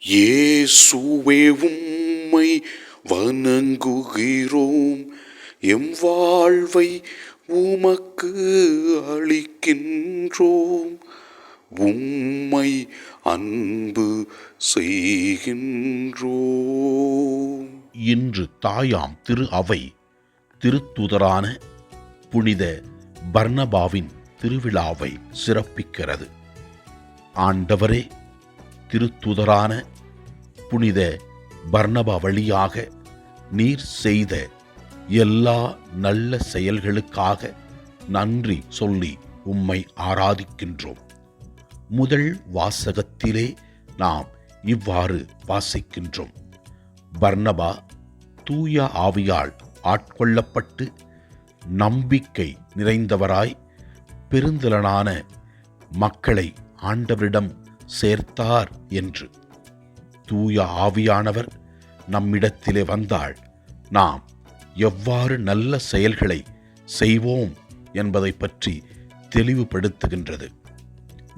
இயேசுவே உம்மை வணங்குகிறோம், எம் வாழ்வை உமக்கு அளிக்கின்றோம், உம்மை அன்பு செய்கின்றோம். இன்று தாயாம் திரு அவை திருத்துதரான புனித பர்னபாவின் திருவிழாவை சிறப்பிக்கிறது. ஆண்டவரே, திருத்துதரான புனித பர்னபா வழியாக நீர் செய்த எல்லா நல்ல செயல்களுக்காக நன்றி சொல்லி உம்மை ஆராதிக்கின்றோம். முதல் வாசகத்திலே நாம் இவ்வாறு வாசிக்கின்றோம். பர்னபா தூய ஆவியால் ஆட்கொள்ளப்பட்டு நம்பிக்கை நிறைந்தவராய் பெருந்திரளான மக்களை ஆண்டவரிடம் சேர்த்தார் என்று. தூய ஆவியானவர் நம்மிடத்திலே வந்தால் நாம் எவ்வாறு நல்ல செயல்களை செய்வோம் என்பதை பற்றி தெளிவுபடுத்துகின்றது.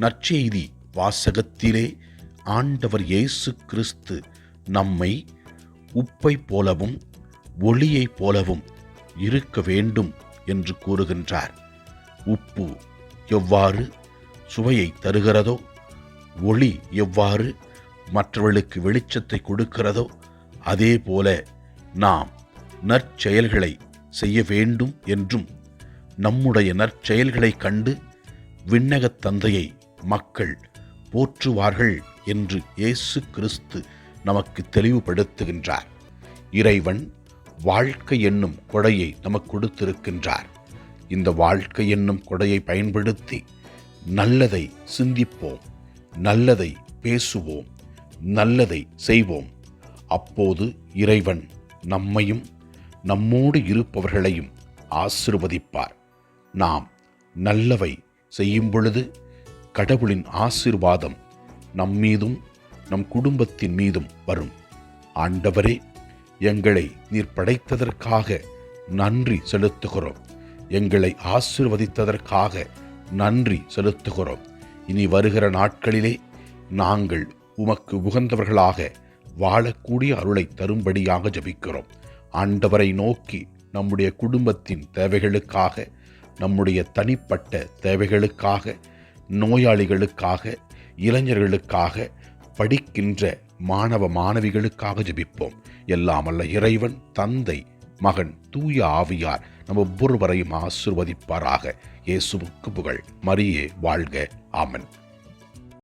நற்செய்தி வாசகத்திலே ஆண்டவர் இயேசு கிறிஸ்து நம்மை உப்பை போலவும் ஒளியைப் போலவும் இருக்க வேண்டும் என்று கூறுகின்றார். உப்பு எவ்வாறு சுவையை தருகிறதோ, ஒளி எவ்வாறு மற்றவர்களுக்கு வெளிச்சத்தை கொடுக்கிறதோ, அதே போல நாம் நற்செயல்களை செய்ய வேண்டும் என்றும், நம்முடைய நற்செயல்களை கண்டு விண்ணகத் தந்தையை மக்கள் போற்றுவார்கள் என்று இயேசு கிறிஸ்து நமக்கு தெளிவுபடுத்துகின்றார். இறைவன் வாழ்க்கை என்னும் கொடையை நமக்கு கொடுத்திருக்கின்றார். இந்த வாழ்க்கை என்னும் கொடையை பயன்படுத்தி நல்லதை சிந்திப்போம், நல்லதை பேசுவோம், நல்லதை செய்வோம். அப்போது இறைவன் நம்மையும் நம்மோடு இருப்பவர்களையும் ஆசீர்வதிப்பார். நாம் நல்லவை செய்யும் பொழுது கடவுளின் ஆசீர்வாதம் நம்மீதும் நம் குடும்பத்தின் மீதும் வரும். ஆண்டவரே, எங்களை நீர் படைத்ததற்காக நன்றி செலுத்துகிறோம். எங்களை ஆசீர்வதித்ததற்காக நன்றி செலுத்துகிறோம். இனி வருகிற நாட்களிலே நாங்கள் உமக்கு உகந்தவர்களாக வாழக்கூடிய அருளை தரும்படியாக ஜெபிக்கிறோம். ஆண்டவரை நோக்கி நம்முடைய குடும்பத்தின் தேவைகளுக்காக, நம்முடைய தனிப்பட்ட தேவைகளுக்காக, நோயாளிகளுக்காக, இளைஞர்களுக்காக, படிக்கின்ற மாணவ மாணவிகளுக்காக ஜெபிப்போம். எல்லாம் அல்ல இறைவன் தந்தை, மகன், தூய ஆவியார் நம்ம ஒவ்வொருவரையும் ஆசீர்வதிப்பாராக. இயேசுவுக்கு புகழ். மரியே வாழ்க. ஆமென்.